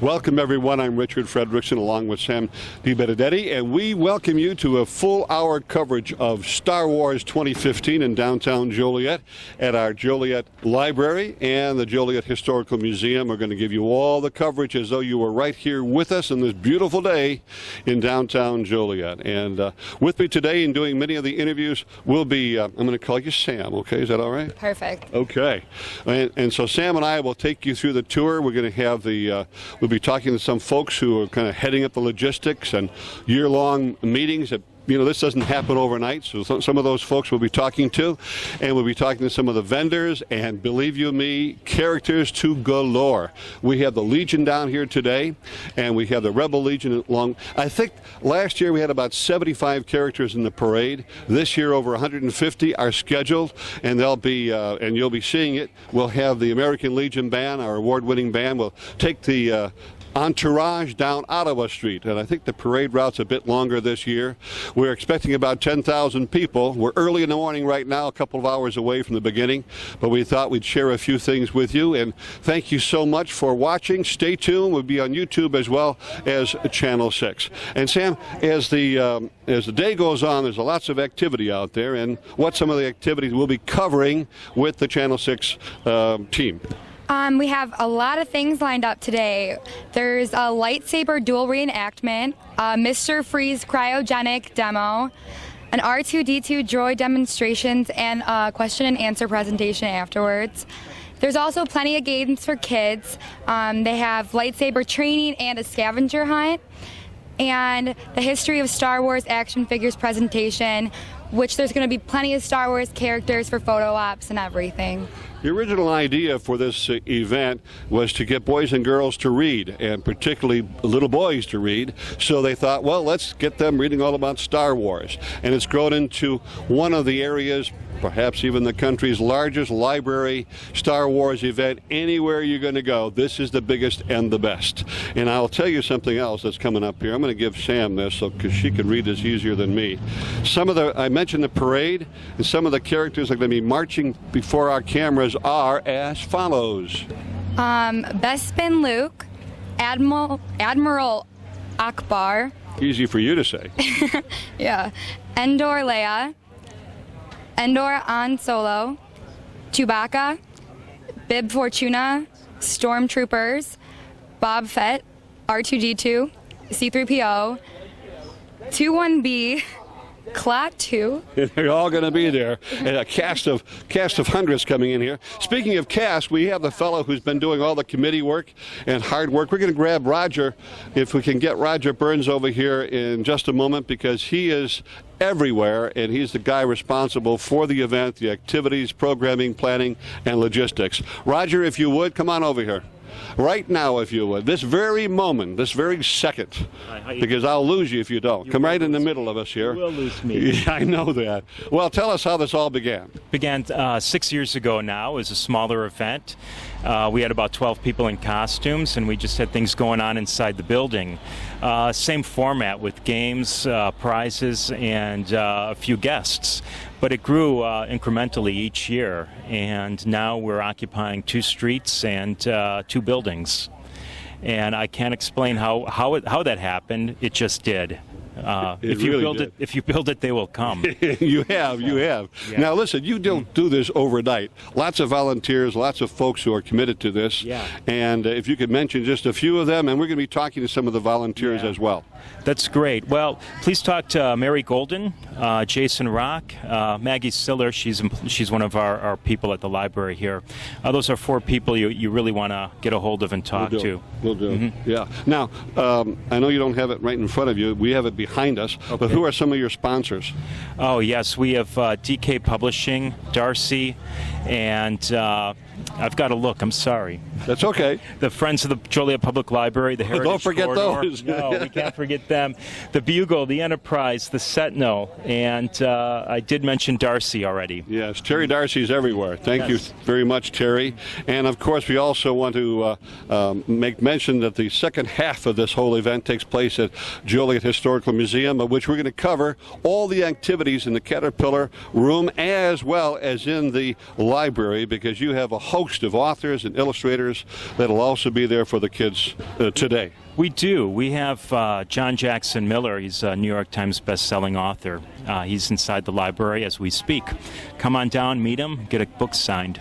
Welcome, everyone. I'm Richard Fredrickson, along with Sam DiBenedetti, and we welcome you to a full-hour coverage of Star Wars 2015 in downtown Joliet at our Joliet Library and the Joliet Historical Museum. We're going to give you all the coverage as though you were right here with us on this beautiful day in downtown Joliet. And with me today and doing many of the interviews will be, I'm going to call you Sam, okay? Is that all right? Perfect. Okay. And so Sam and I will take you through the tour. We're going to have we'll be talking to some folks who are kind of heading up the logistics and year-long meetings that, you know, this doesn't happen overnight, so some of those folks we'll be talking to, and we'll be talking to some of the vendors, and believe you me, characters to galore. We have the Legion down here today, and we have the Rebel Legion along. I think last year we had about 75 characters in the parade. This year over 150 are scheduled, and they'll be, and you'll be seeing it. We'll have the American Legion Band, our award-winning band. We'll take the entourage down Ottawa Street, and I think the parade route's a bit longer this year. We're expecting about 10,000 people. We're early in the morning right now, a couple of hours away from the beginning, but we thought we'd share a few things with you, and thank you so much for watching. Stay tuned. We'll be on YouTube as well as Channel 6. And Sam, as the day goes on, there's lots of activity out there, and what some of the activities we'll be covering with the Channel 6 team. We have a lot of things lined up today. There's a lightsaber duel reenactment, a Mr. Freeze cryogenic demo, an R2-D2 droid demonstrations, and a question and answer presentation afterwards. There's also plenty of games for kids. They have lightsaber training and a scavenger hunt, and the history of Star Wars action figures presentation, which there's going to be plenty of Star Wars characters for photo ops and everything. The original idea for this event was to get boys and girls to read, and particularly little boys to read. So they thought, well, let's get them reading all about Star Wars. And it's grown into one of the areas, perhaps even the country's largest library Star Wars event. Anywhere you're going to go, this is the biggest and the best. And I'll tell you something else that's coming up here. I'm going to give Sam this because she can read this easier than me. I mentioned the parade, and some of the characters that are going to be marching before our cameras are as follows. Bespin Luke, Admiral Akbar. Easy for you to say. Yeah. Endor Leia, Endor Han Solo, Chewbacca, Bib Fortuna, Stormtroopers, Bob Fett, R2-D2, C-3PO, 21B, Clot 2. They're all going to be there, and a cast of hundreds coming in here. Speaking of cast, we have the fellow who's been doing all the committee work and hard work. We're going to grab Roger, if we can get Roger Burns over here in just a moment, because he is everywhere, and he's the guy responsible for the event, the activities, programming, planning, and logistics. Roger, if you would, come on over here. Right now, if you would, this very moment, this very second, because I'll lose you if you don't. Come right in the middle of us here. You will lose me. Yeah, I know that. Well, tell us how this all began. Began 6 years ago now. It was a smaller event. We had about 12 people in costumes, and we just had things going on inside the building. Same format with games, prizes, and a few guests. But it grew incrementally each year, and now we're occupying 2 streets and 2 buildings. And I can't explain how that happened. It just did. If you build it, they will come. You have. Yeah. Now listen, you don't do this overnight. Lots of volunteers, lots of folks who are committed to this. Yeah. And if you could mention just a few of them, and we're going to be talking to some of the volunteers as well. That's great. Well, please talk to Mary Golden, Jason Rock, Maggie Siller. She's one of our people at the library here. Those are 4 people you really want to get a hold of and talk to. We'll do. Mm-hmm. Yeah. Now, I know you don't have it right in front of you. We have it behind us. Okay. But who are some of your sponsors? Oh, yes. We have DK Publishing, Darcy, and I've got to look. I'm sorry. That's okay. The Friends of the Joliet Public Library, the Heritage Don't forget Corridor. those. No, we can't forget them. The Bugle, the Enterprise, the Sentinel, and I did mention Darcy already. Yes, Terry Darcy's everywhere. Thank you very much, Terry. And of course, we also want to make mention that the second half of this whole event takes place at Joliet Historical Museum, of which we're going to cover all the activities in the Caterpillar room as well as in the library, because you have a host host of authors and illustrators that will also be there for the kids today. We do. We have John Jackson Miller. He's a New York Times best-selling author. He's inside the library as we speak. Come on down, meet him, get a book signed.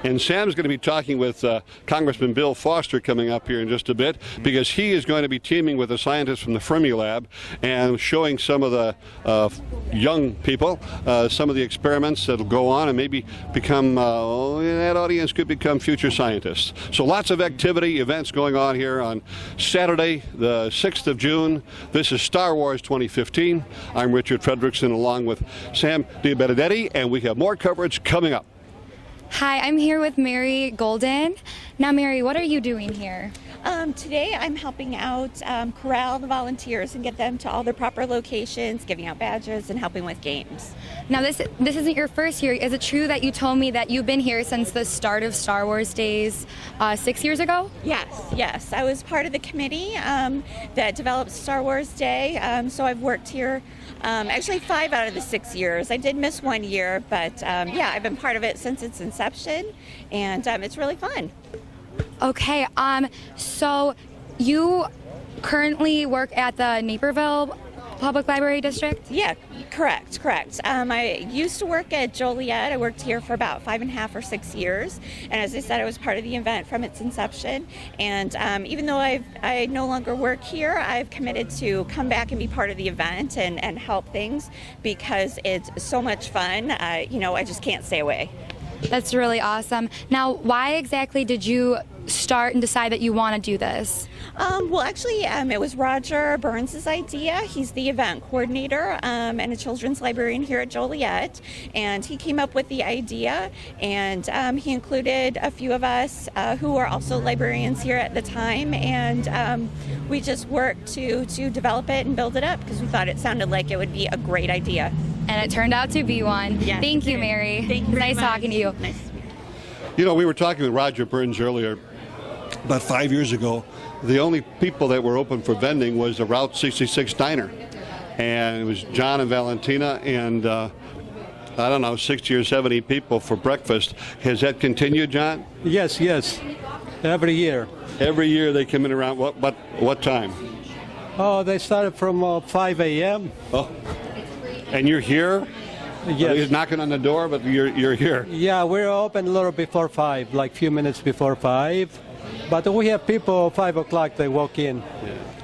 And Sam's going to be talking with Congressman Bill Foster coming up here in just a bit, because he is going to be teaming with a scientist from the Fermilab and showing some of the young people some of the experiments that will go on and maybe become, that audience could become future scientists. So lots of activity, events going on here on Saturday, the 6th of June. This is Star Wars 2015. I'm Richard Fredrickson along with Sam DiBenedetti, and we have more coverage coming up. Hi, I'm here with Mary Golden. Now, Mary, what are you doing here? Today I'm helping out corral the volunteers and get them to all their proper locations, giving out badges and helping with games. Now, this isn't your first year. Is it true that you told me that you've been here since the start of Star Wars Days 6 years ago? Yes. I was part of the committee that developed Star Wars Day, so I've worked here actually 5 out of the 6 years. I did miss 1 year, but I've been part of it since its inception, and it's really fun. Okay, so you currently work at the Naperville Public Library District? Yeah, correct. I used to work at Joliet. I worked here for about 5.5 or 6 years, and as I said, I was part of the event from its inception. And even though I no longer work here, I've committed to come back and be part of the event and help things because it's so much fun. I just can't stay away. That's really awesome. Now, why exactly did you start and decide that you want to do this? It was Roger Burns' idea. He's the event coordinator and a children's librarian here at Joliet, and he came up with the idea, and he included a few of us who were also librarians here at the time, and we just worked to develop it and build it up because we thought it sounded like it would be a great idea. And it turned out to be one. Yes, Thank you, Mary. Thank you very Nice much. talking to you. Nice to meet you. We were talking with Roger Burns earlier. About 5 years ago, the only people that were open for vending was the Route 66 diner. And it was John and Valentina and, 60 or 70 people for breakfast. Has that continued, John? Yes. Every year. Every year they come in around what time? Oh, they started from 5 a.m. Oh, and you're here? Yes. He's knocking on the door, but you're here. Yeah, we're open a little before 5, like few minutes before 5. But we have people 5 o'clock, they walk in.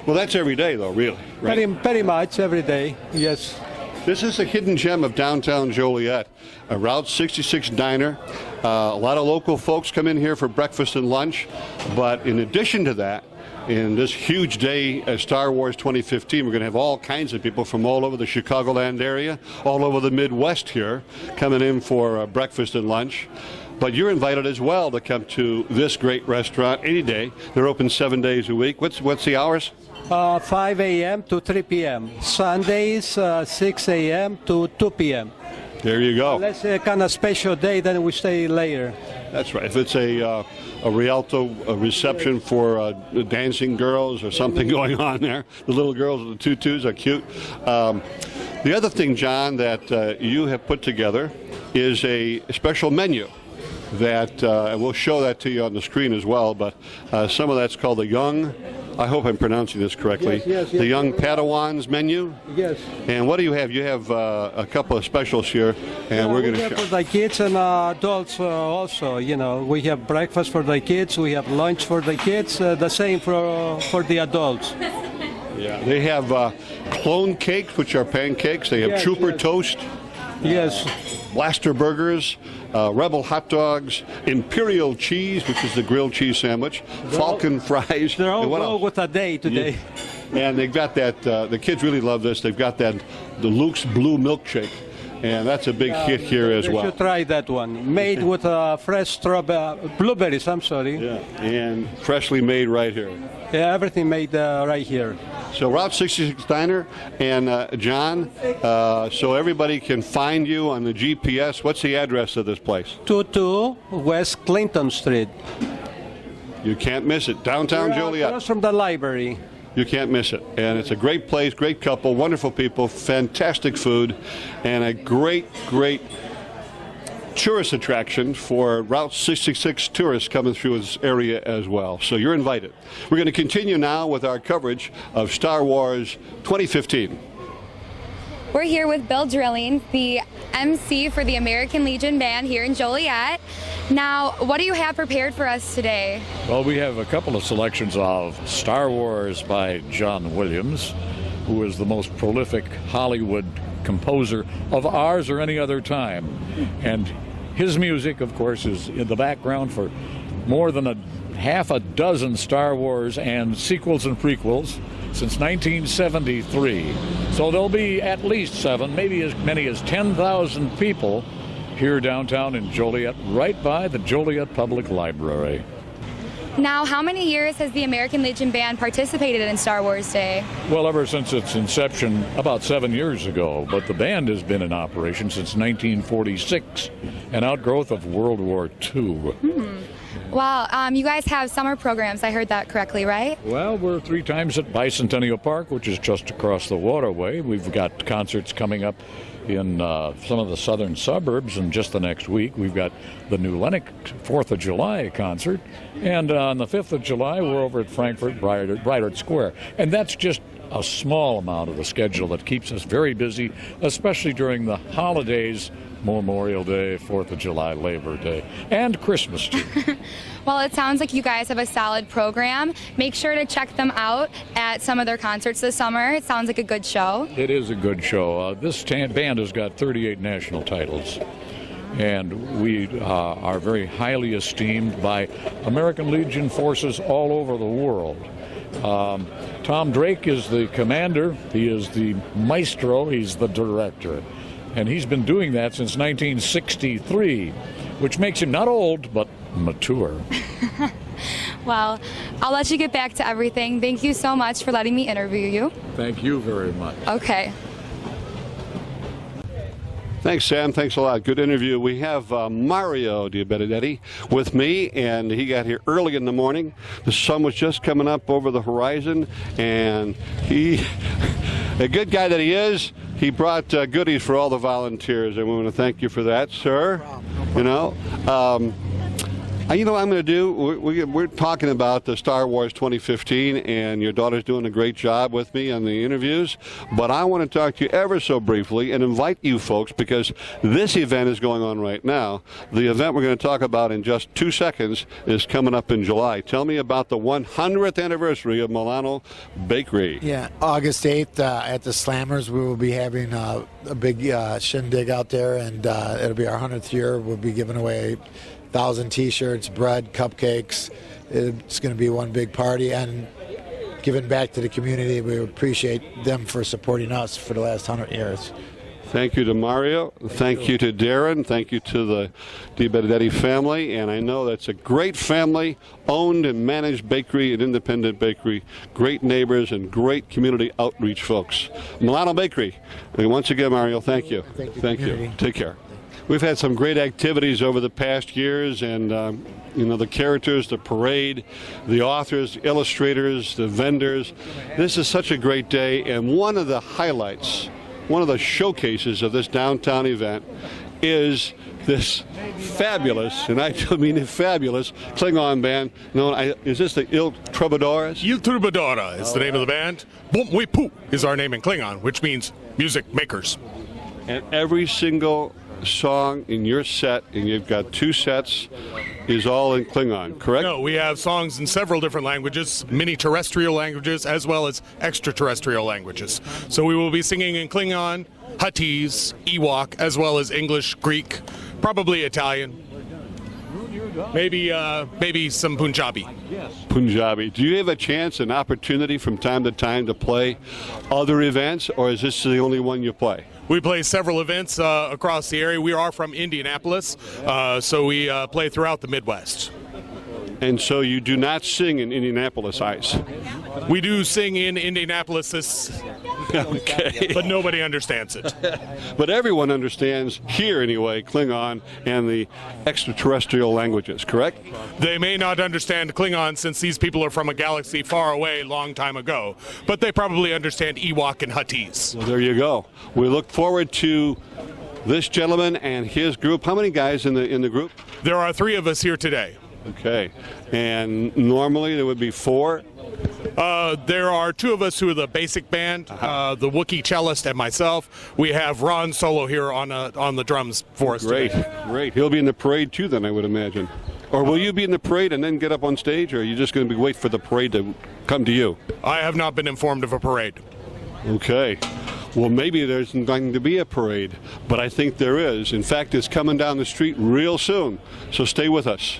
Well, that's every day, though, really, right? Pretty much every day, yes. This is a hidden gem of downtown Joliet, a Route 66 diner. A lot of local folks come in here for breakfast and lunch. But in addition to that, in this huge day at Star Wars 2015, we're going to have all kinds of people from all over the Chicagoland area, all over the Midwest here, coming in for breakfast and lunch. But you're invited as well to come to this great restaurant any day. They're open 7 days a week. What's the hours? 5 a.m. to 3 p.m. Sundays, 6 a.m. to 2 p.m. There you go. Unless a kind of special day, then we stay later. That's right. If it's a Rialto reception for dancing girls or something going on there, the little girls with the tutus are cute. The other thing, John, that you have put together is a special menu that, and we'll show that to you on the screen as well, but some of that's called the Young, I hope I'm pronouncing this correctly, Yes. the Young Padawans menu. Yes. And what do you have? You have a couple of specials here, and we're going to have show. for the kids and adults also. We have breakfast for the kids, we have lunch for the kids, the same for the adults. Yeah, they have clone cakes, which are pancakes. They have Yes, trooper yes. toast, Yes. blaster burgers, rebel hot dogs, imperial cheese, which is the grilled cheese sandwich, falcon fries. They're all and what go else? with a day today. And they've got that. The kids really love this. They've got the Luke's Blue Milkshake, and that's a big hit here as You well. should try that one. Made with fresh blueberries, I'm sorry. Yeah, and freshly made right here. Yeah, everything made right here. So Route 66 Diner, and John, so everybody can find you on the GPS. What's the address of this place? 22 West Clinton Street. You can't miss it. Downtown Joliet. Across from the library. You can't miss it. And it's a great place, great couple, wonderful people, fantastic food, and a great tourist attraction for Route 66 tourists coming through this area as well. So you're invited. We're going to continue now with our coverage of Star Wars 2015. We're here with Bill Drilling, the MC for the American Legion Band here in Joliet. Now, what do you have prepared for us today? Well, we have a couple of selections of Star Wars by John Williams, who is the most prolific Hollywood composer of ours or any other time. And his music, of course, is in the background for more than half a dozen Star Wars and sequels and prequels since 1973. So there'll be at least 7, maybe as many as 10,000 people here downtown in Joliet, right by the Joliet Public Library. Now, how many years has the American Legion Band participated in Star Wars Day? Well, ever since its inception about 7 years ago, but the band has been in operation since 1946, an outgrowth of World War II. Well, you guys have summer programs. I heard that correctly, right? Well, we're 3 times at Bicentennial Park, which is just across the waterway. We've got concerts coming up in some of the southern suburbs, and just the next week we've got the New Lenox 4th of July concert, and on the 5th of July we're over at Frankfurt Breitert Square, and that's just a small amount of the schedule that keeps us very busy, especially during the holidays, Memorial Day, 4th of July, Labor Day, and Christmas too. Well, it sounds like you guys have a solid program. Make sure to check them out at some of their concerts this summer. It sounds like a good show. It is a good show. This band has got 38 national titles, and we are very highly esteemed by American Legion forces all over the world. Tom Drake is the commander. He is the maestro. He's the director. And he's been doing that since 1963, which makes him not old, but mature. Well, I'll let you get back to everything. Thank you so much for letting me interview you. Thank you very much. Okay. Thanks, Sam. Thanks a lot. Good interview. We have Mario Diabetti with me, and he got here early in the morning. The sun was just coming up over the horizon, and he, a good guy that he is, he brought goodies for all the volunteers, and we want to thank you for that, sir. You know, you know what I'm going to do? We're talking about the Star Wars 2015, and your daughter's doing a great job with me on the interviews. But I want to talk to you ever so briefly and invite you folks, because this event is going on right now. The event we're going to talk about in just 2 seconds is coming up in July. Tell me about the 100th anniversary of Milano Bakery. Yeah, August 8th at the Slammers, we will be having a big shindig out there, and it'll be our 100th year. We'll be giving away 1,000 T-shirts, bread, cupcakes. It's going to be one big party, and giving back to the community. We appreciate them for supporting us for the last 100 years. Thank you to Mario. Thank you to Darren. Thank you to the Diabetti family. And I know that's a great family, owned and managed bakery, an independent bakery, great neighbors, and great community outreach folks. Milano Bakery. And once again, Mario, thank you. Thank you. You. Take care. We've had some great activities over the past years, and you know, the characters, the parade, the authors, the illustrators, the vendors. This is such a great day, and one of the highlights, one of the showcases of this downtown event is this fabulous, and I do mean fabulous, Klingon band known, is this the Il Troubadours? Il Troubadoura is the name of the band. Bum We Poo is our name in Klingon, which means music makers. And every single song in your set, and you've got 2 sets, is all in Klingon, correct? No, we have songs in several different languages, mini-terrestrial languages, as well as extraterrestrial languages. So we will be singing in Klingon, Huttese, Ewok, as well as English, Greek, probably Italian, maybe some Punjabi. Punjabi. Do you have a chance, an opportunity from time to time to play other events, or is this the only one you play? We play several events across the area. We are from Indianapolis, so we play throughout the Midwest. And so you do not sing in Indianapolis Ice? We do sing in Indianapolis, Okay. but nobody understands it. But everyone understands here, anyway, Klingon and the extraterrestrial languages, correct? They may not understand Klingon since these people are from a galaxy far away long time ago, but they probably understand Ewok and Huttese. Well, there you go. We look forward to this gentleman and his group. How many guys in the group? There are 3 of us here today. Okay. And normally there would be 4. There are 2 of us who are the basic band, the Wookiee cellist and myself. We have Ron solo here on the drums for us Great, today. great. He'll be in the parade too then, I would imagine. Or will you be in the parade and then get up on stage, or are you just going to wait for the parade to come to you? I have not been informed of a parade. Okay. Well, maybe there's going to be a parade, but I think there is. In fact, it's coming down the street real soon, so stay with us.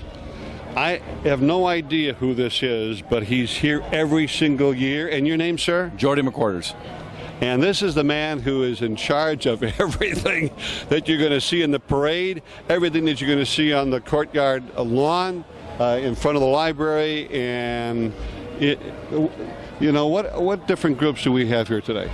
I have no idea who this is, but he's here every single year. And your name, sir? Jody McQuarters. And this is the man who is in charge of everything that you're going to see in the parade, everything that you're going to see on the courtyard lawn, in front of the library, and what different groups do we have here today?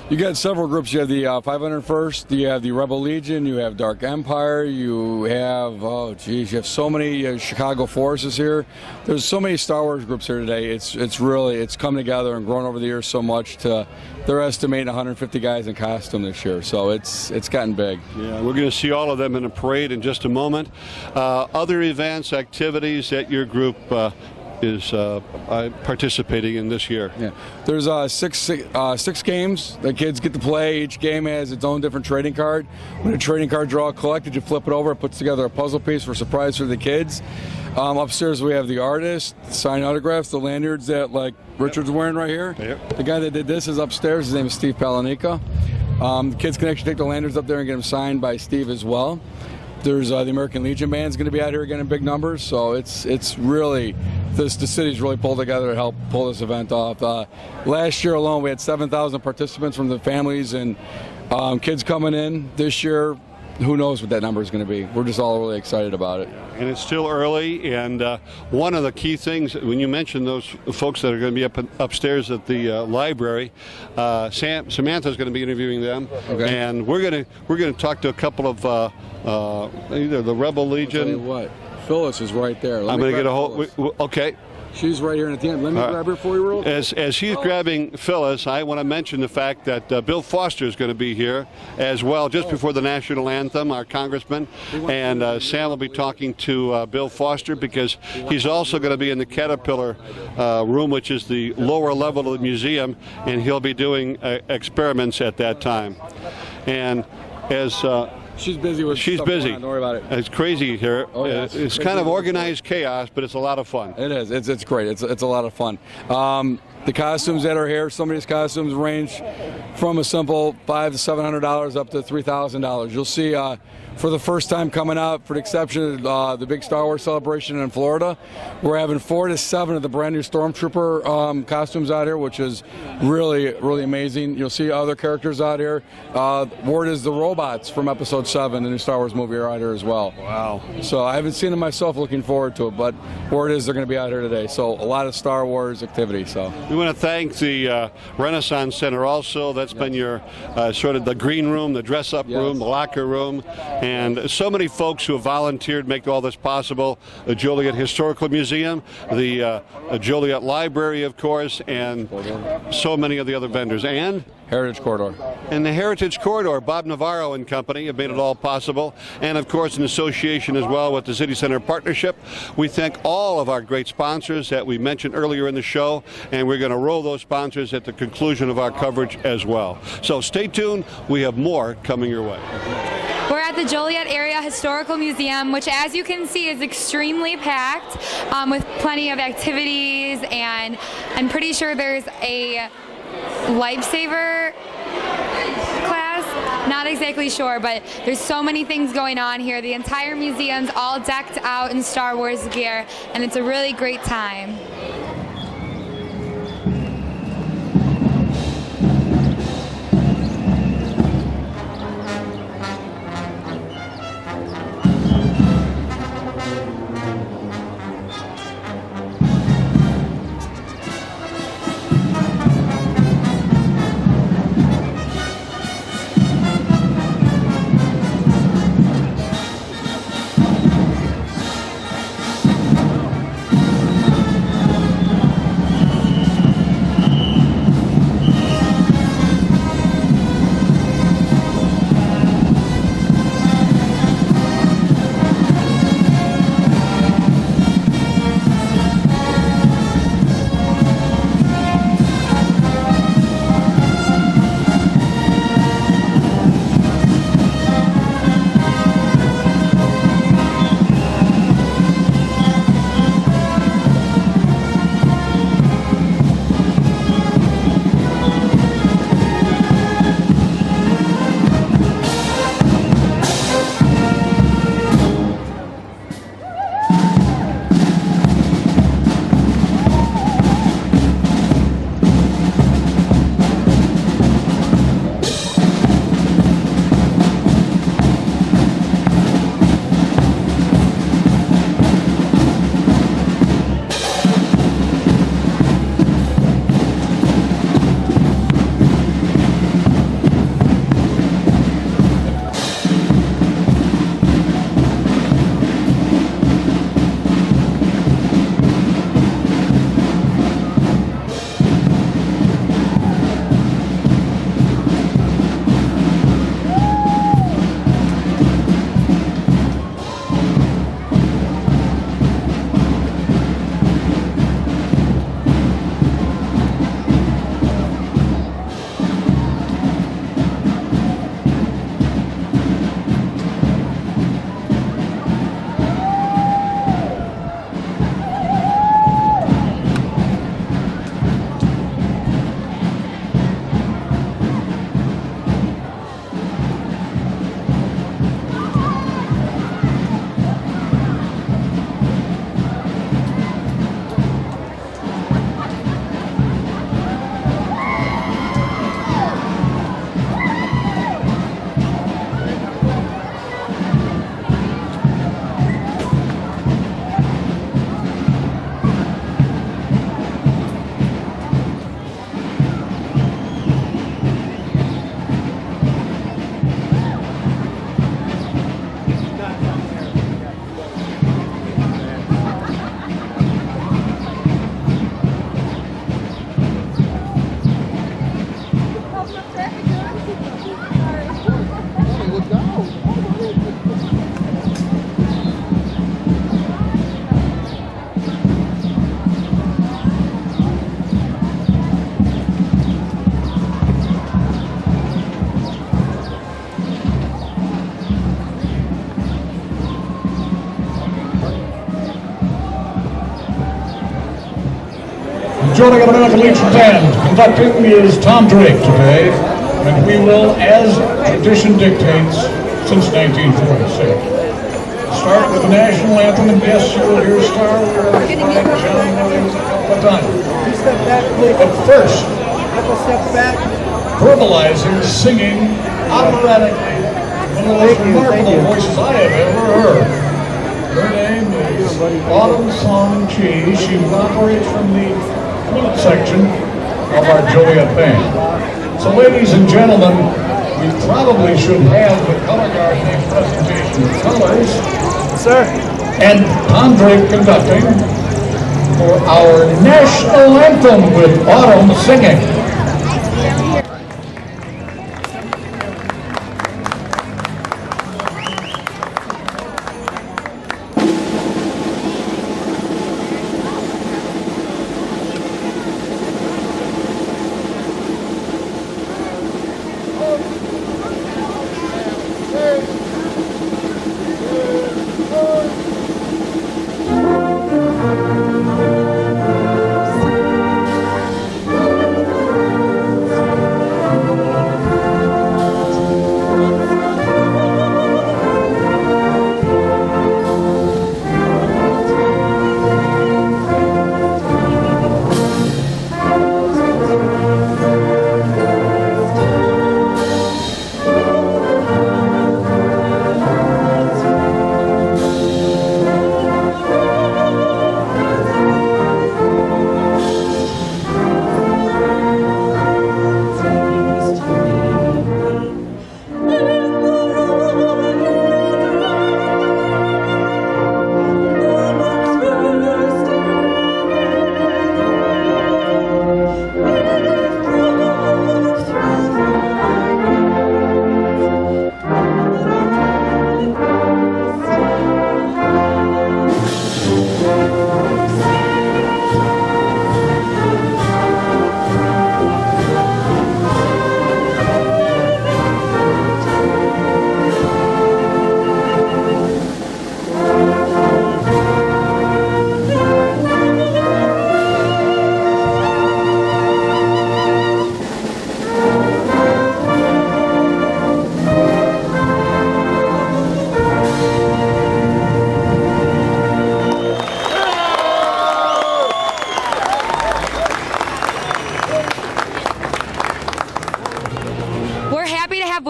You got several groups. You have the 501st, you have the Rebel Legion, you have Dark Empire, you have, you have so many Chicago Forces here. There's so many Star Wars groups here today. It's come together and grown over the years so much to, they're estimating 150 guys in costume this year, so it's gotten big. Yeah, we're going to see all of them in a parade in just a moment. Other events, activities that your group is participating in this year. Yeah, there's six games that kids get to play. Each game has its own different trading card. When a trading card draw collected, you flip it over, it puts together a puzzle piece for a surprise for the kids. Upstairs we have the artists, sign autographs, the lanyards that like Richard's wearing right here. Yep. The guy that did this is upstairs. His name is Steve Palanica. The kids can actually take the lanyards up there and get them signed by Steve as well. There's the American Legion band's going to be out here again in big numbers, so it's really the city's really pulled together to help pull this event off. Last year alone, we had 7,000 participants from the families and kids coming in. This year, who knows what that number is going to be? We're just all really excited about it. And it's still early, and one of the key things, when you mentioned those folks that are going to be upstairs at the library, Samantha's going to be interviewing them, Okay. and we're going to talk to a couple of either the Rebel Legion. Tell you what, Phyllis is right there. I'm going to get a hold. Okay. She's right here at the end. Let me grab her for you real quick. As he's grabbing Phyllis, I want to mention the fact that Bill Foster is going to be here as well, just before the national anthem, our congressman. And Sam will be talking to Bill Foster because he's also going to be in the Caterpillar room, which is the lower level of the museum, and he'll be doing experiments at that time. And as she's busy with she's stuff busy. going on, don't worry about it. It's crazy here. Oh, yeah, it's kind of organized chaos, but it's a lot of fun. It is. It's great. It's a lot of fun. The costumes that are here, some of these costumes range from a simple $500 to $700 up to $3,000. You'll see for the first time coming out, for the exception of the big Star Wars celebration in Florida, we're having 4 to 7 of the brand new Stormtrooper costumes out here, which is really, really amazing. You'll see other characters out here. Word is the robots from Episode 7, the new Star Wars movie, are out here as well. Wow. So I haven't seen them myself, looking forward to it, but word is they're going to be out here today. So a lot of Star Wars activity. So we want to thank the Renaissance Center also. That's been your sort of the green room, the dress-up room, the locker room, and so many folks who have volunteered to make all this possible. The Joliet Historical Museum, the Joliet Library, of course, and so many of the other vendors. And Heritage Corridor. And the Heritage Corridor, Bob Navarro and company have made it all possible. And of course, in association as well with the City Center Partnership. We thank all of our great sponsors that we mentioned earlier in the show, and we're going to roll those sponsors at the conclusion of our coverage as well. So stay tuned. We have more coming your way. We're at the Joliet Area Historical Museum, which, as you can see, is extremely packed with plenty of activities, and I'm pretty sure there's a lifesaver class. Not exactly sure, but there's so many things going on here. The entire museum's all decked out in Star Wars gear, and it's a really great time. Joining at American Legion's end, conducting is Tom Drake today, and we will, as tradition dictates, since 1946. Start with the national anthem, and yes, you will hear Star Wars by John Williams a couple of times. But first, verbalizing, singing, operatically, one of the most remarkable voices I have ever heard. Her name is Autumn Song Chi. She operates from the flute section of our Joliet band. So ladies and gentlemen, we probably should have the color guard make presentation of colors. Sir. And Tom Drake conducting for our national anthem with Autumn singing.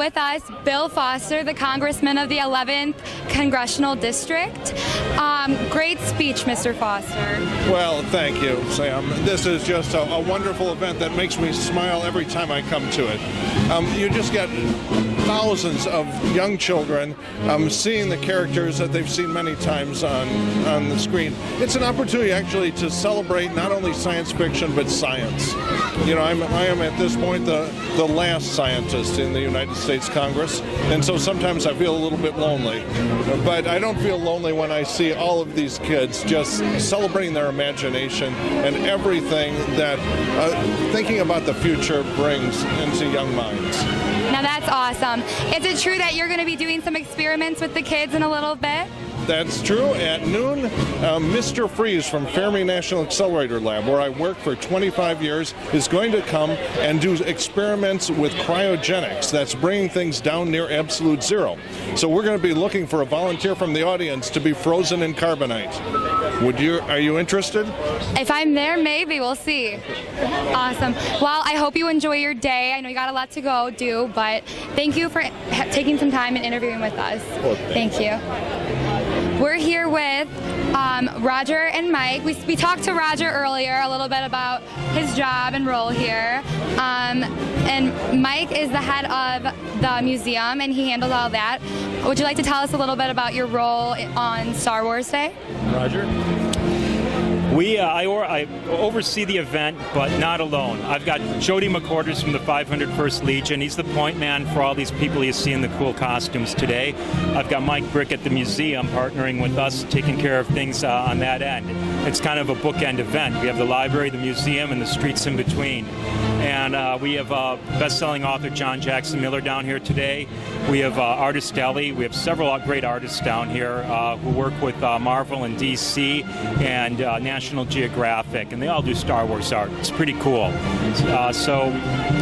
with us Bill Foster, the Congressman of the 11th Congressional District. Great speech, Mr. Foster. Well, thank you, Sam. This is just a wonderful event that makes me smile every time I come to it. You just get thousands of young children seeing the characters that they've seen many times on the screen. It's an opportunity actually to celebrate not only science fiction but science. You know, I am at this point the last scientist in the United States Congress, and so sometimes I feel a little bit lonely. But I don't feel lonely when I see all of these kids just celebrating their imagination and everything that thinking about the future brings into young minds. Now that's awesome. Is it true that you're going to be doing some experiments with the kids in a little bit? That's true. At noon, Mr. Freeze from Fermi National Accelerator Lab, where I worked for 25 years, is going to come and do experiments with cryogenics. That's bringing things down near absolute zero. So we're going to be looking for a volunteer from the audience to be frozen in carbonite. Are you interested? If I'm there, maybe. We'll see. Awesome. Well, I hope you enjoy your day. I know you got a lot to go do, but thank you for taking some time and interviewing with us. Well, thank you. We're here with Roger and Mike. We talked to Roger earlier a little bit about his job and role here. And Mike is the head of the museum, and he handles all that. Would you like to tell us a little bit about your role on Star Wars Day? Roger? I oversee the event, but not alone. I've got Jody McQuarters from the 501st Legion. He's the point man for all these people you see in the cool costumes today. I've got Mike Brick at the museum partnering with us, taking care of things on that end. It's kind of a bookend event. We have the library, the museum, and the streets in between. And we have best-selling author John Jackson Miller down here today. We have artist Deli. We have several great artists down here who work with Marvel and DC and National Geographic, and they all do Star Wars art. It's pretty cool.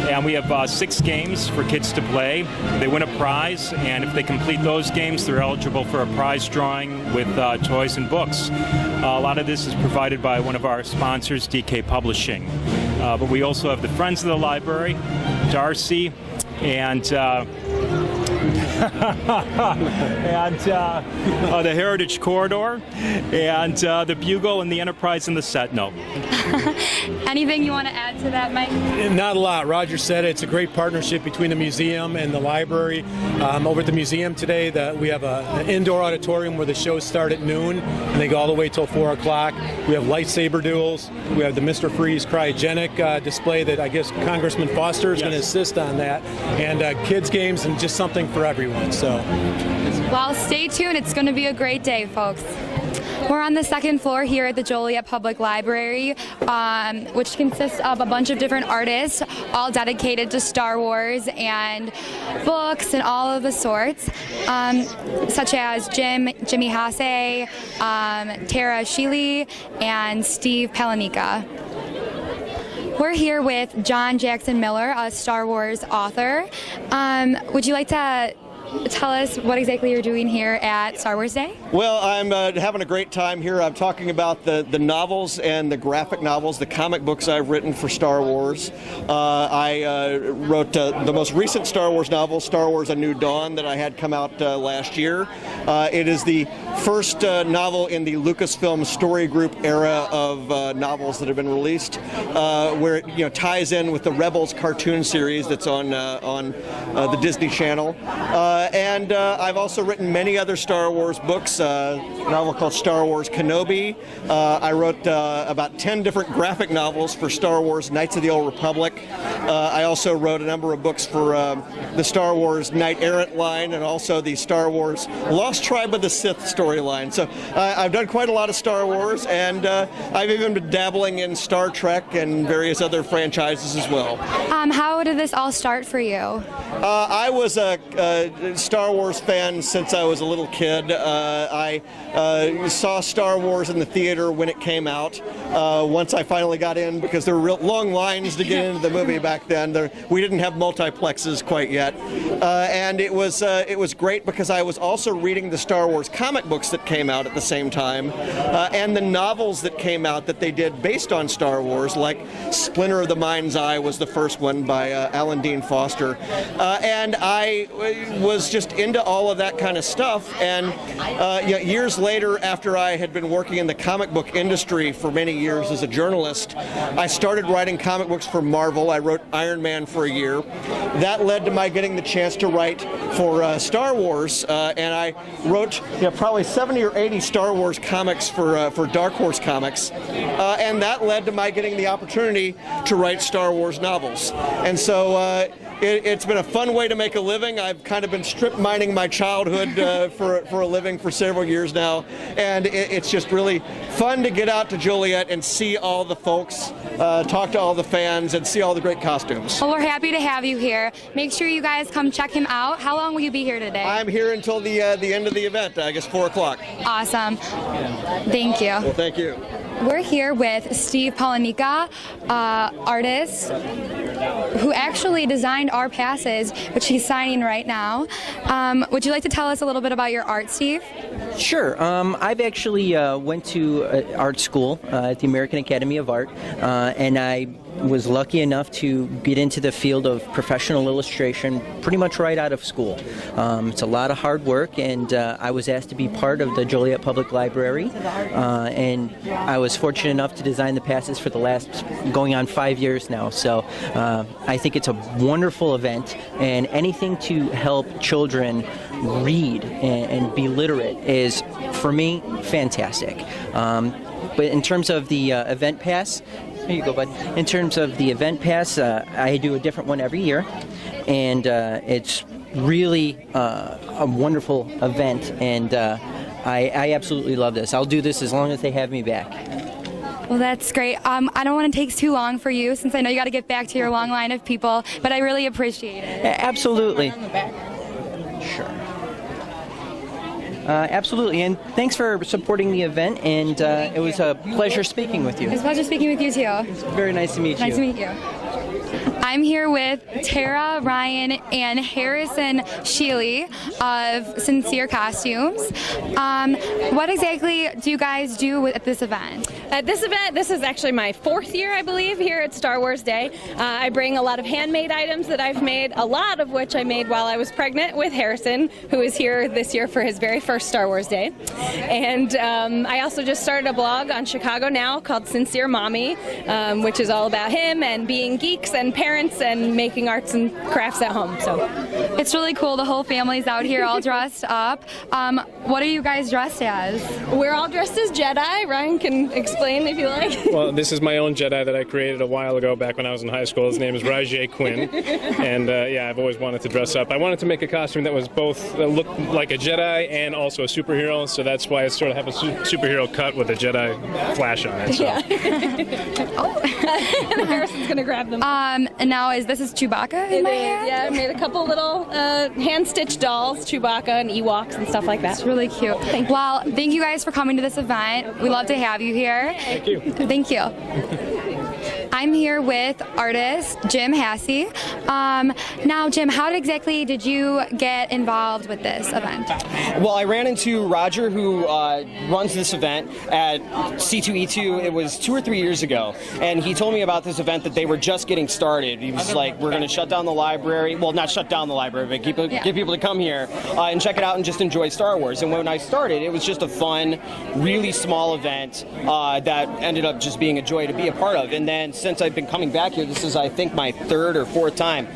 And we have 6 games for kids to play. They win a prize, and if they complete those games, they're eligible for a prize drawing with toys and books. A lot of this is provided by one of our sponsors, DK Publishing. But we also have the Friends of the Library, Darcy, and the Heritage Corridor, and the Bugle, and the Enterprise, and the Sentinel. Anything you want to add to that, Mike? Not a lot. Roger said it. It's a great partnership between the museum and the library. Over at the museum today, we have an indoor auditorium where the shows start at noon, and they go all the way till 4 o'clock. We have lightsaber duels. We have the Mr. Freeze cryogenic display that I guess Congressman Foster is going to assist on that, and kids games, and just something for everyone. So, well, stay tuned. It's going to be a great day, folks. We're on the second floor here at the Joliet Public Library, which consists of a bunch of different artists, all dedicated to Star Wars and books and all of the sorts, such as Jimmy Hasse, Tara Sheely, and Steve Palanica. We're here with John Jackson Miller, a Star Wars author. Would you like to tell us what exactly you're doing here at Star Wars Day? Well, I'm having a great time here. I'm talking about the novels and the graphic novels, the comic books I've written for Star Wars. I wrote the most recent Star Wars novel, Star Wars A New Dawn, that I had come out last year. It is the first novel in the Lucasfilm Story Group era of novels that have been released, where it ties in with the Rebels cartoon series that's on the Disney Channel. And I've also written many other Star Wars books, a novel called Star Wars Kenobi. I wrote about 10 different graphic novels for Star Wars Knights of the Old Republic. I also wrote a number of books for the Star Wars Knight Errant line, and also the Star Wars Lost Tribe of the Sith storyline. So I've done quite a lot of Star Wars, and I've even been dabbling in Star Trek and various other franchises as well. How did this all start for you? I was a Star Wars fan since I was a little kid. I saw Star Wars in the theater when it came out. Once I finally got in, because there were long lines to get into the movie back then. We didn't have multiplexes quite yet, and it was great because I was also reading the Star Wars comic books that came out at the same time, and the novels that came out that they did based on Star Wars, like Splinter of the Mind's Eye was the first one by Alan Dean Foster, and I was just into all of that kind of stuff. And years later, after I had been working in the comic book industry for many years as a journalist, I started writing comic books for Marvel. I wrote Iron Man for a year. That led to my getting the chance to write for Star Wars, and I wrote probably 70 or 80 Star Wars comics for Dark Horse Comics, and that led to my getting the opportunity to write Star Wars novels. And so it's been a fun way to make a living. I've kind of been strip mining my childhood for a living for several years now, and it's just really fun to get out to Joliet and see all the folks, talk to all the fans, and see all the great costumes. Well, we're happy to have you here. Make sure you guys come check him out. How long will you be here today? I'm here until the end of the event, I guess 4 o'clock. Awesome. Thank you. Well, thank you. We're here with Steve Palanica, artist who actually designed our passes, which he's signing right now. Would you like to tell us a little bit about your art, Steve? Sure. I've actually went to art school at the American Academy of Art, and I was lucky enough to get into the field of professional illustration pretty much right out of school. It's a lot of hard work, and I was asked to be part of the Joliet Public Library, and I was fortunate enough to design the passes for the last going on 5 years now. So I think it's a wonderful event, and anything to help children read and be literate is, for me, fantastic. But in terms of the event pass, here you go, bud. In terms of the event pass, I do a different one every year, and it's really a wonderful event, and I absolutely love this. I'll do this as long as they have me back. Well, that's great. I don't want to take too long for you, since I know you got to get back to your long line of people, but I really appreciate it. Absolutely. Sure. Absolutely, and thanks for supporting the event, and it was a pleasure speaking with you. It's a pleasure speaking with you, too. It's very nice to meet you. Nice to meet you. I'm here with Tara, Ryan, and Harrison Sheely of Sincere Costumes. What exactly do you guys do at this event? At this event, this is actually my 4th year, I believe, here at Star Wars Day. I bring a lot of handmade items that I've made, a lot of which I made while I was pregnant with Harrison, who is here this year for his very first Star Wars Day. And I also just started a blog on Chicago Now called Sincere Mommy, which is all about him and being geeks and parents and making arts and crafts at home. So it's really cool. The whole family's out here all dressed up. What are you guys dressed as? We're all dressed as Jedi. Ryan can explain if you like. Well, this is my own Jedi that I created a while ago back when I was in high school. His name is Rajay Quinn. And yeah, I've always wanted to dress up. I wanted to make a costume that was both looked like a Jedi and also a superhero, so that's why I sort of have a superhero cut with a Jedi flash on it. So. Yeah. And Harrison's going to grab them. And now is Chewbacca in my hand? Yeah, I made a couple little hand-stitched dolls, Chewbacca and Ewoks and stuff like that. It's really cute. Well, thank you guys for coming to this event. We love to have you here. Thank you. Thank you. I'm here with artist Jim Hassey. Now, Jim, how exactly did you get involved with this event? Well, I ran into Roger, who runs this event at C2E2. It was 2 or 3 years ago, and he told me about this event that they were just getting started. He was like, we're going to shut down the library. Well, not shut down the library, but get people to come here and check it out and just enjoy Star Wars. And when I started, it was just a fun, really small event that ended up just being a joy to be a part of. And then since I've been coming back here, this is, I think, my 3rd or 4th time.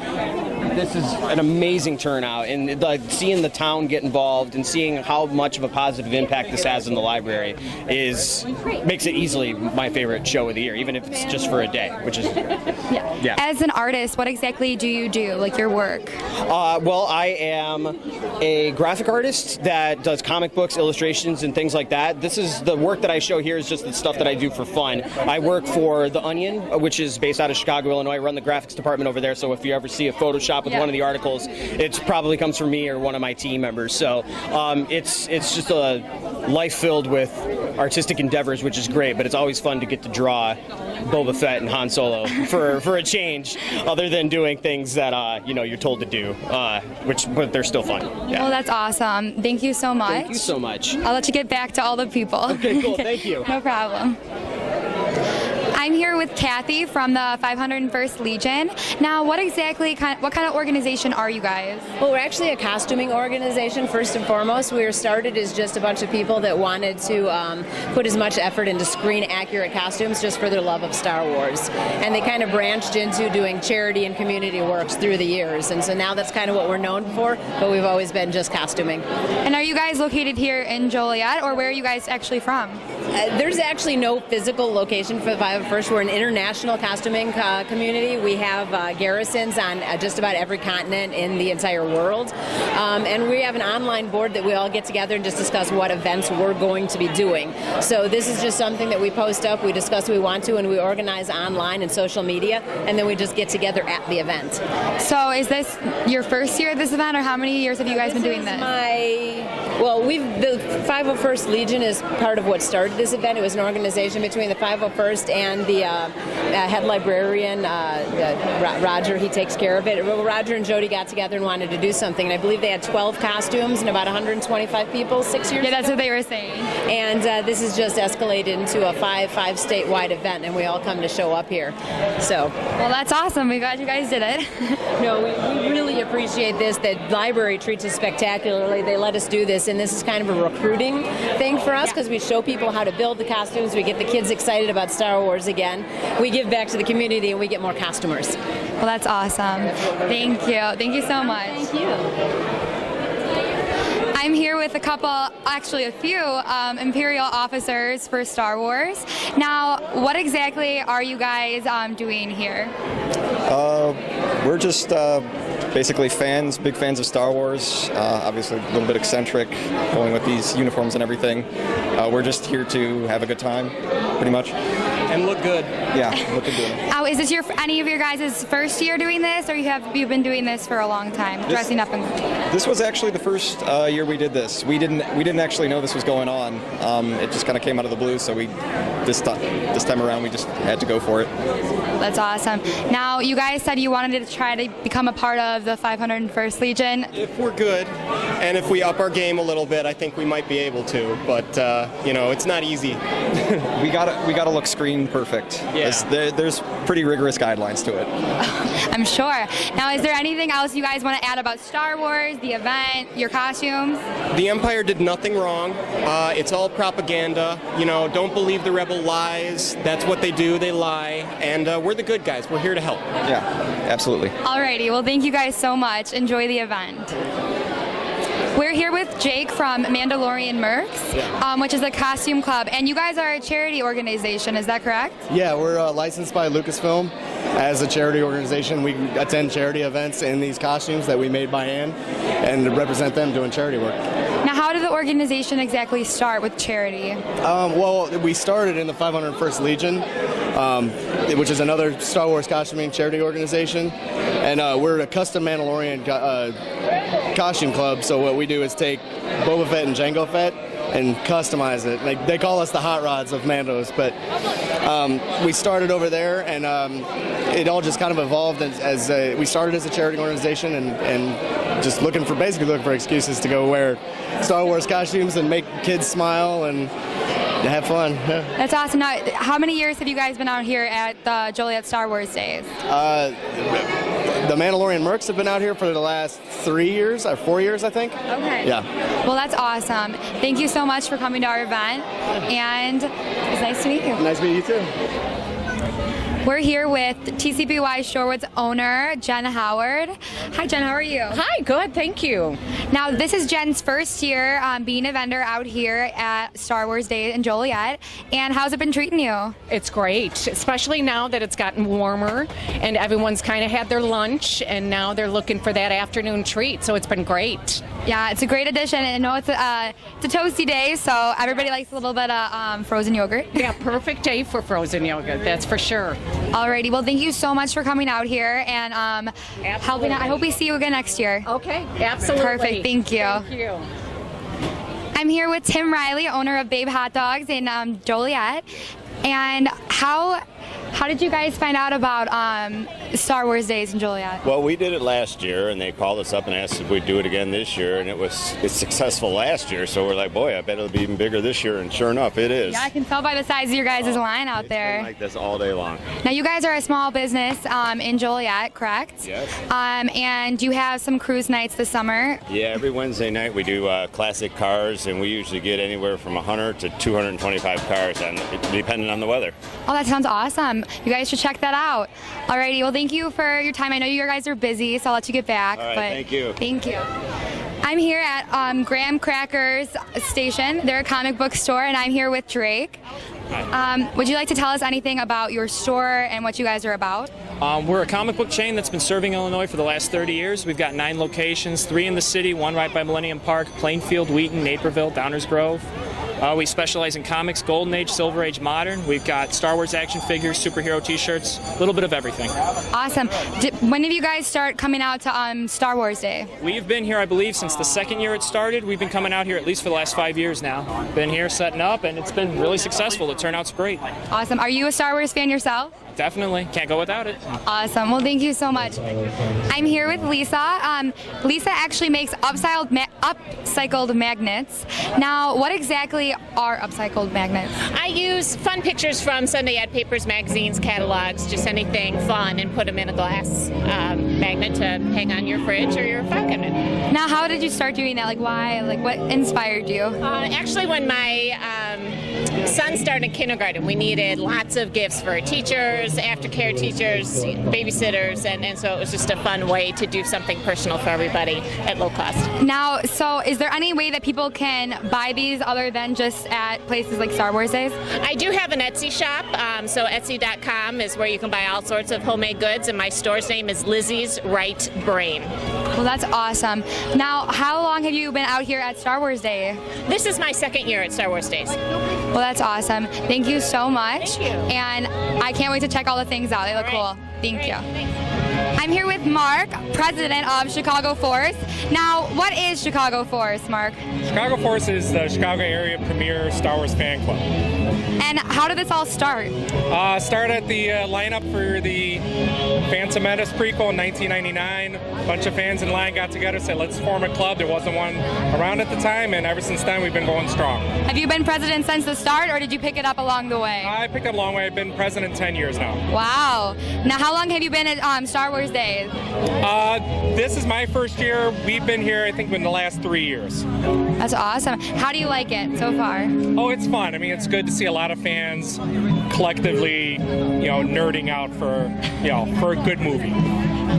This is an amazing turnout, and seeing the town get involved and seeing how much of a positive impact this has in the library makes it easily my favorite show of the year, even if it's just for a day, which is yeah. As an artist, what exactly do you do, like your work? Well, I am a graphic artist that does comic books, illustrations, and things like that. This is the work that I show here is just the stuff that I do for fun. I work for The Onion, which is based out of Chicago, Illinois. I run the graphics department over there, so if you ever see a Photoshop with one of the articles, it probably comes from me or one of my team members. So it's just a life filled with artistic endeavors, which is great, but it's always fun to get to draw Boba Fett and Han Solo for a change, other than doing things that you're told to do, but they're still fun. Yeah. Well, that's awesome. Thank you so much. Thank you so much. I'll let you get back to all the people. Okay, cool. Thank you. No problem. I'm here with Kathy from the 501st Legion. Now, what kind of organization are you guys? Well, we're actually a costuming organization, first and foremost. We were started as just a bunch of people that wanted to put as much effort into screen-accurate costumes just for their love of Star Wars. And they kind of branched into doing charity and community works through the years. And so now that's kind of what we're known for, but we've always been just costuming. And are you guys located here in Joliet, or where are you guys actually from? There's actually no physical location for the 501st. We're an international costuming community. We have garrisons on just about every continent in the entire world. And we have an online board that we all get together and just discuss what events we're going to be doing. So this is just something that we post up, we discuss what we want to, and we organize online and social media, and then we just get together at the event. So is this your first year at this event, or how many years have you guys been doing this? The 501st Legion is part of what started this event. It was an organization between the 501st and the head librarian, Roger. He takes care of it. Roger and Jody got together and wanted to do something, and I believe they had 12 costumes and about 125 people 6 years ago. Yeah, that's what they were saying. And this has just escalated into a five statewide event, and we all come to show up here. So, well, that's awesome. We're glad you guys did it. No, we really appreciate this. The library treats us spectacularly. They let us do this, and this is kind of a recruiting thing for us because we show people how to build the costumes. We get the kids excited about Star Wars again. We give back to the community, and we get more customers. Well, that's awesome. Thank you. Thank you so much. Thank you. I'm here with a couple, actually a few, Imperial officers for Star Wars. Now, what exactly are you guys doing here? We're just basically big fans of Star Wars. Obviously, a little bit eccentric, going with these uniforms and everything. We're just here to have a good time, pretty much. And look good. Yeah, looking good. Is this any of your guys' first year doing this, or you've been doing this for a long time, dressing up? This was actually the first year we did this. We didn't actually know this was going on. It just kind of came out of the blue, so this time around we just had to go for it. That's awesome. Now, you guys said you wanted to try to become a part of the 501st Legion. If we're good, and if we up our game a little bit, I think we might be able to. But it's not easy. we gotta look screen perfect. Yeah. There's pretty rigorous guidelines to it. I'm sure. Now, is there anything else you guys want to add about Star Wars, the event, your costumes? The Empire did nothing wrong. It's all propaganda. Don't believe the rebel lies. That's what they do. They lie. And we're the good guys. We're here to help. Yeah, absolutely. Alrighty. Well, thank you guys so much. Enjoy the event. We're here with Jake from Mandalorian Mercs, which is a costume club, and you guys are a charity organization, is that correct? Yeah, we're licensed by Lucasfilm as a charity organization. We attend charity events in these costumes that we made by hand and represent them doing charity work. Now, how did the organization exactly start with charity? Well, we started in the 501st Legion, which is another Star Wars costuming charity organization, and we're a custom Mandalorian costume club, so what we do is take Boba Fett and Jango Fett and customize it. They call us the hot rods of Mandos, but we started over there, and it all just kind of evolved as we started as a charity organization and just looking for excuses to go wear Star Wars costumes and make kids smile and have fun. Yeah. That's awesome. Now, how many years have you guys been out here at the Joliet Star Wars Days? The Mandalorian Mercs have been out here for the last 3 years, or 4 years, I think. Okay. Yeah. Well, that's awesome. Thank you so much for coming to our event, and it's nice to meet you. Nice to meet you too. We're here with TCBY Shorewood's owner, Jen Howard. Hi, Jen. How are you? Hi. Good. Thank you. Now, this is Jen's first year being a vendor out here at Star Wars Day in Joliet. And how's it been treating you? It's great, especially now that it's gotten warmer and everyone's kind of had their lunch and now they're looking for that afternoon treat. So it's been great. Yeah, it's a great addition. And I know it's a toasty day, so everybody likes a little bit of frozen yogurt. Yeah, perfect day for frozen yogurt. That's for sure. Alrighty, well, thank you so much for coming out here and helping out. I hope we see you again next year. Okay, absolutely. Perfect, thank you. Thank you. I'm here with Tim Riley, owner of Babe Hot Dogs in Joliet. And how did you guys find out about Star Wars Days in Joliet? Well, we did it last year, and they called us up and asked if we'd do it again this year, and it's successful last year, so we're like, boy, I bet it'll be even bigger this year, and sure enough, it is. Yeah, I can tell by the size of your guys' line out there. It's been like this all day long. Now, you guys are a small business in Joliet, correct? Yes. And you have some cruise nights this summer. Yeah, every Wednesday night we do classic cars, and we usually get anywhere from 100 to 225 cars, and depending on the weather. Oh, that sounds awesome. You guys should check that out. Alrighty, well, thank you for your time. I know you guys are busy, so I'll let you get back. All right, but thank you. Thank you. I'm here at Graham Cracker's station. They're a comic book store, and I'm here with Drake. Would you like to tell us anything about your store and what you guys are about? We're a comic book chain that's been serving Illinois for the last 30 years. We've got 9 locations, 3 in the city, 1 right by Millennium Park, Plainfield, Wheaton, Naperville, Downers Grove. We specialize in comics, Golden Age, Silver Age, Modern. We've got Star Wars action figures, superhero t-shirts, a little bit of everything. Awesome. When did you guys start coming out to Star Wars Day? We've been here, I believe, since the second year it started. We've been coming out here at least for the last 5 years now. Been here setting up, and it's been really successful. The turnout's great. Awesome. Are you a Star Wars fan yourself? Definitely. Can't go without it. Awesome. Well, thank you so much. I'm here with Lisa. Lisa actually makes upcycled magnets. Now, what exactly are upcycled magnets? I use fun pictures from Sunday ad papers, magazines, catalogs, just anything fun, and put them in a glass magnet to hang on your fridge or your file cabinet. Now, how did you start doing that? Like, why? Like, what inspired you? Actually, when my son started kindergarten. We needed lots of gifts for teachers, aftercare teachers, babysitters, and so it was just a fun way to do something personal for everybody at low cost. Now, so is there any way that people can buy these other than just at places like Star Wars Days? I do have an Etsy shop, so Etsy.com is where you can buy all sorts of homemade goods, and my store's name is Lizzie's Right Brain. Well, that's awesome. Now, how long have you been out here at Star Wars Day? This is my second year at Star Wars Days. Well, that's awesome. Thank you so much. Thank you. And I can't wait to check all the things out. They look cool. Thank you. I'm here with Mark, president of Chicago Force. Now, what is Chicago Force, Mark? Chicago Force is the Chicago area premier Star Wars fan club. And how did this all start? Started the lineup for the Phantom Menace prequel in 1999. A bunch of fans in line got together, said, let's form a club. There wasn't one around at the time, and ever since then, we've been going strong. Have you been president since the start, or did you pick it up along the way? I picked it up a long way. I've been president 10 years now. Wow. Now, how long have you been at Star Wars Days? This is my first year. We've been here, I think, in the last 3 years. That's awesome. How do you like it so far? Oh, it's fun. I mean, it's good to see a lot of fans collectively, nerding out for a good movie.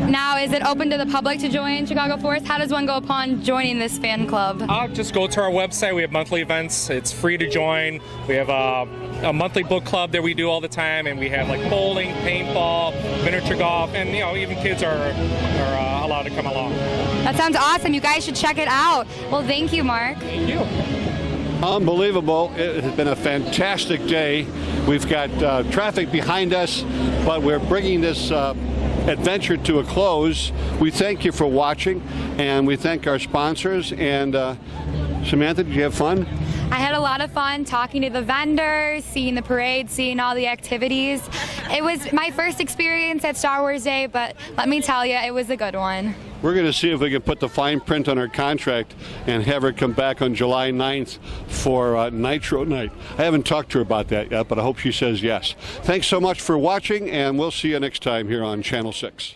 Now, is it open to the public to join Chicago Force? How does one go upon joining this fan club? Just go to our website. We have monthly events. It's free to join. We have a monthly book club that we do all the time, and we have like bowling, paintball, miniature golf, and even kids are allowed to come along. That sounds awesome. You guys should check it out. Well, thank you, Mark. Thank you. Unbelievable. It has been a fantastic day. We've got traffic behind us, but we're bringing this adventure to a close. We thank you for watching, and we thank our sponsors. And Samantha, did you have fun? I had a lot of fun talking to the vendors, seeing the parade, seeing all the activities. It was my first experience at Star Wars Day, but let me tell you, it was a good one. We're going to see if we can put the fine print on her contract and have her come back on July 9th for Nitro Night. I haven't talked to her about that yet, but I hope she says yes. Thanks so much for watching, and we'll see you next time here on Channel 6.